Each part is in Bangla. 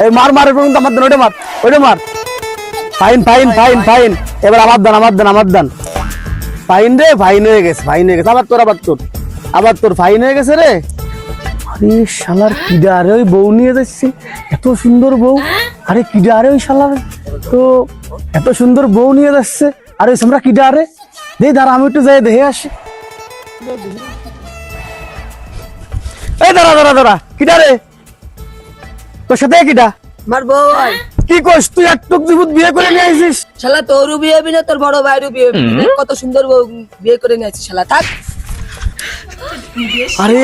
এই মার মার পর্যন্ত আমার দেন, ওইটা মার ফাইন ফাইন ফাইন ফাইন। এবার আমার দান ফাইন রে, ফাইন হয়ে গেছে। আবার তোর ফাইন হয়ে গেছে রে। আরে শালার কিডা আরে ওই বউ নিয়ে যাচ্ছে, এত সুন্দর বউ। আরে কিডা আরে ওই শালার তো এত সুন্দর বউ নিয়ে যাচ্ছে। আরে আমরা কিডা আরে দে, দাঁড়া আমি একটু যাই দেখে আসি। এই দাঁড়া কিডা রে, তোর সাথে কিডা? আমার বউ হয়। কি কইস তুই? একটু জীবত বিয়ে করে নিয়ে আইছিস? শালা তোরও বিয়ে হবে না, তোর বড় ভাইয়েরও বিয়ে হবে না। কত সুন্দর বউ বিয়ে করে নিয়ে আসছিস শালা, থাক। আরে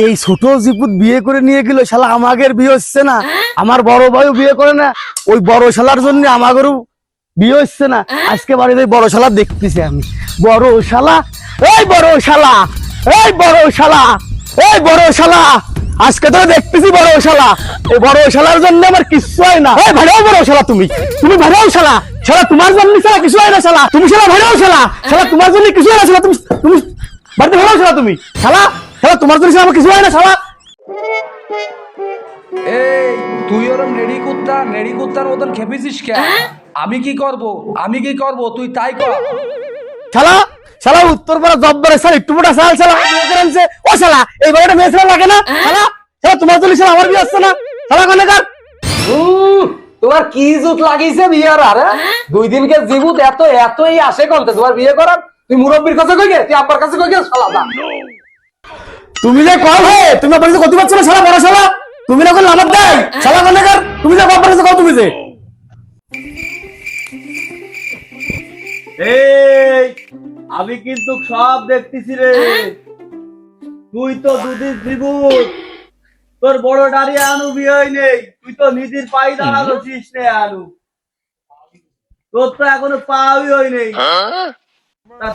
এই ছোট জিপুত বিয়ে করে নিয়ে গেল, শালা আমাদের বিয়ে হচ্ছে না, আমার বড় ভাইও বিয়ে করে না, ওই বড় শালার জন্য আমাদেরও বিয়ে হচ্ছে না। আজকে বাড়িতে বড় শালা দেখতেছি আমি। বড় শালা আজকে তো দেখতেছি বড় শালা। এই বড় শালার জন্য আমার কিছু হয় না। এই ভাড়াও বড় শালা, তুমি ভাড়াও শালা, তোমার জন্য শালা কিছু হয় না শালা। তুমি শালা ভাড়াও শালা, তোমার জন্য কিছু হয় না শালা। তুমি বাড়িতে ভাড়াও শালা, তুমি শালা তোমার জন্য আমার কিছু হয় না শালা। এই তুই ওরম নেড়ি কুত্তার মতন খেপেছিস কেন? আমি কি করব তুই তাই কর। শালা উত্তর পাড়া জব্বরে শালা একটু মোটা শালা বিয়ে করে আনছে। ও শালা এই বাড়িটা মেয়ে শালা লাগে না শালা? তোমার জন্য শালা আমার বিয়ে হচ্ছে না শালা। কানেকার তোমার কি জুত লাগিয়েছে বিয়ার? আরে 2 দিনকে জীবুত এতই আসে কোনতে তোমার বিয়ে করার? তুই মুরব্বির কাছে কই গে, তুই আব্বার কাছে কই গে শালা? তুমি যে কল হে, তুমি আমার কাছে কত পাচ্ছ না শালা বড় শালা। তুমি না কোন লাভ দেয় শালা। কানেকার তুমি যে আব্বার কাছে কও, তুমি যে এই আমি কিন্তু সব দেখতেছি রে। তুই তো দুদিন জীবুত, তোর বড় দাঁড়িয়ে আনু বিয়ে নেই, তুই তো নিজের পাই দাঁড়াচ্ছিস নে আনু, তোর তো এখনো পাওই হয় নেই।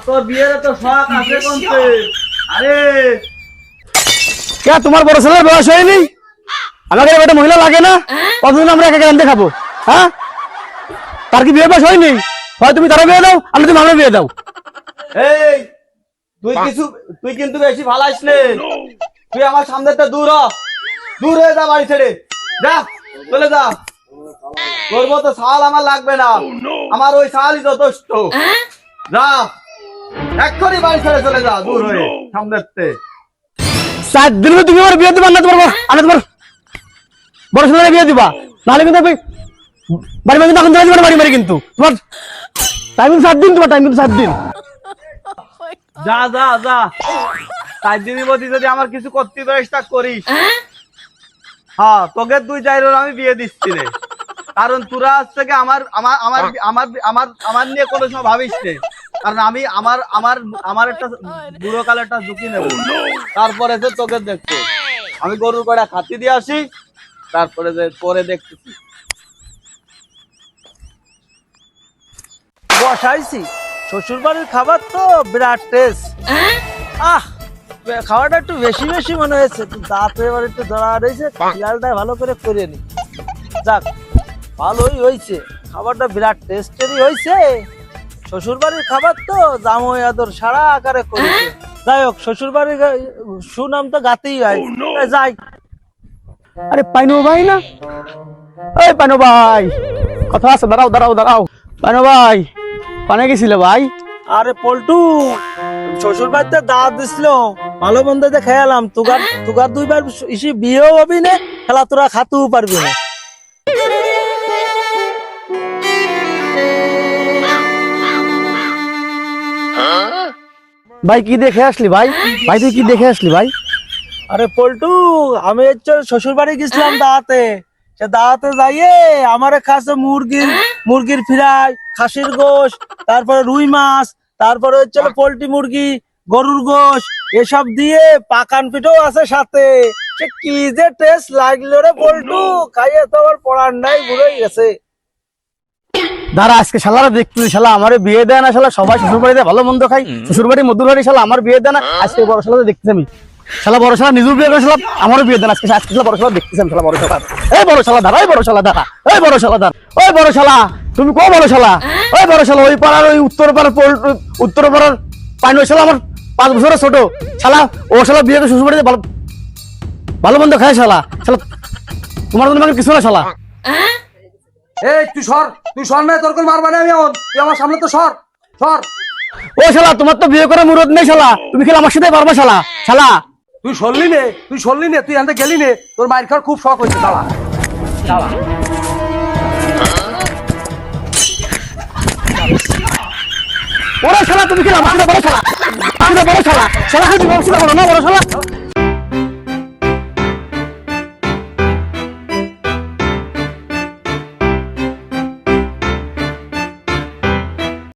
তোর বিয়ের তো শখ আছে কোনতে? আরে কে তোমার বড় ছেলের বয়স হয়নি? আমাদের একটা মহিলা লাগে না? কতদিন আমরা একা রান্ধে খাবো? হ্যাঁ, তার কি বিয়ে বয়স হয়নি? হয় তুমি তারা বিয়ে দাও, আর তুমি আমরা বিয়ে দাও। এই তুই কিন্তু বেশি ভালাইস নে। তুই আমার সামনে দূর হয়ে যা, বাড়ি ছেড়ে যা, চলে যা। তোর মতো শাল আমার লাগবে না, আমার ওই শালই যথেষ্ট। যা এক্ষুনি বাড়ি ছেড়ে চলে যা, দূর হয়ে সামনে। 4 দিন তুমি আমার বিয়ে দিবা না? তোমার বড় ছেলে বিয়ে দিবা, নাহলে কিন্তু বাড়ি মারি তখন বাড়ি মারি। কিন্তু তোমার টাইম 7 দিন, তোমার টাইম কিন্তু 7 দিন। যা 4 দিনের মধ্যে যদি আমার কিছু করতে পারিস তা করিস। হ্যাঁ, তোকে 2-4 আমি বিয়ে দিচ্ছি রে। কারণ তোরা আজ থেকে আমার নিয়ে কোনো সময় ভাবিস নে। কারণ আমি আমার একটা বুড়ো কালে একটা ঝুঁকি নেব, তারপরে যে তোকে দেখবো। আমি গরুর কড়া খাতি দিয়ে আসি, তারপরে যে পরে দেখতেছি। বসাইছি শ্বশুর বাড়ির খাবার তো বিরাট টেস্ট। খাওয়াটা একটু বেশি মনে হয়েছে। দাঁত এবার একটু ধরা রয়েছে, খেয়ালটা ভালো করে নি। যাক, ভালোই হয়েছে, খাবারটা বিরাট টেস্টেরই হয়েছে। শ্বশুর বাড়ির খাবার তো জামাই আদর সারা আকারে করেছে। যাই হোক, শ্বশুর বাড়ির সুনাম তো গাতেই হয়। যাই। আরে পাইনো ভাই না? এই পাইনো ভাই, কথা আছে, দাঁড়াও। পাইনো ভাই, পানে গেছিলে ভাই? আরে পল্টু, শ্বশুর বাড়িতে দাওয়াত দিছিল, ভালো মন্দ খেয়ালাম। তুগার 2 বার ইসি বিয়েও হবি না, খেলা তোরা খাতেও পারবি না। ভাই কি দেখে আসলি ভাই? তুই কি দেখে আসলি ভাই? আরে পল্টু, আমি শ্বশুর বাড়ি গেছিলাম দাওয়াতে। সে দাওয়াতে যাইয়ে আমার কাছে মুরগির ফ্রাই, খাসির গোশ, তারপরে রুই মাছ, তারপরে পোল্ট্রি মুরগি, গরুর গোশ, এসব দিয়ে পাকান পিঠেও আছে সাথে। সে কি যে টেস্ট লাগলো রে পল্টু, খাইয়ে তো আমার পড়ার নাই, বুড়োই গেছে। দাঁড়া, আজকে শালারা দেখতেছি, শালা আমার বিয়ে দেয় না। শালা সবাই শ্বশুর বাড়িতে ভালো মন্দ খাই, শ্বশুর বাড়ি মধুর বাড়ি, শালা আমার বিয়ে দেয় না। আজকে বড় শালা দেখতেছি আমি, শালা বড় শালা নিজেও বিয়ে করে, শালা আমারও বিয়ে দেন আজকে। শালা বড় শালা দেখতেছি আমি, শালা বড় শালা। এই বড় শালা দাঁড়া, বড় শালা দাঁড়া, বড় শালা তুমি কো বড় শালা? বড় শালা ওই পাড়ার, ওই উত্তর পাড়ার পাইনো শালা আমার 5 বছরের ছোট শালা। ও শালা বিয়ে করে শ্বশুর বাড়িতে ভালো মন্দ খায় শালা। তোমার জন্য আমাকে কিছু না শালা। এই তুই সর না, তোর কোন মারবা না আমি এখন, তুই আমার সামনে তো সর। ও শালা, তোমার তো বিয়ে করে মুরত নেই শালা, তুমি খেলে আমার সাথে পারবা শালা। শালা তুই সরলি নে, তুই আনতে গেলি নে, তোর মায়ের খাওয়ার খুব শখ হয়েছে। দাঁড়া ওরে শালা, তুমি খেলে আমার সাথে বড় শালা, শালা বড় শালা, শালা তুমি বড় শালা বলো না, বড় শালা।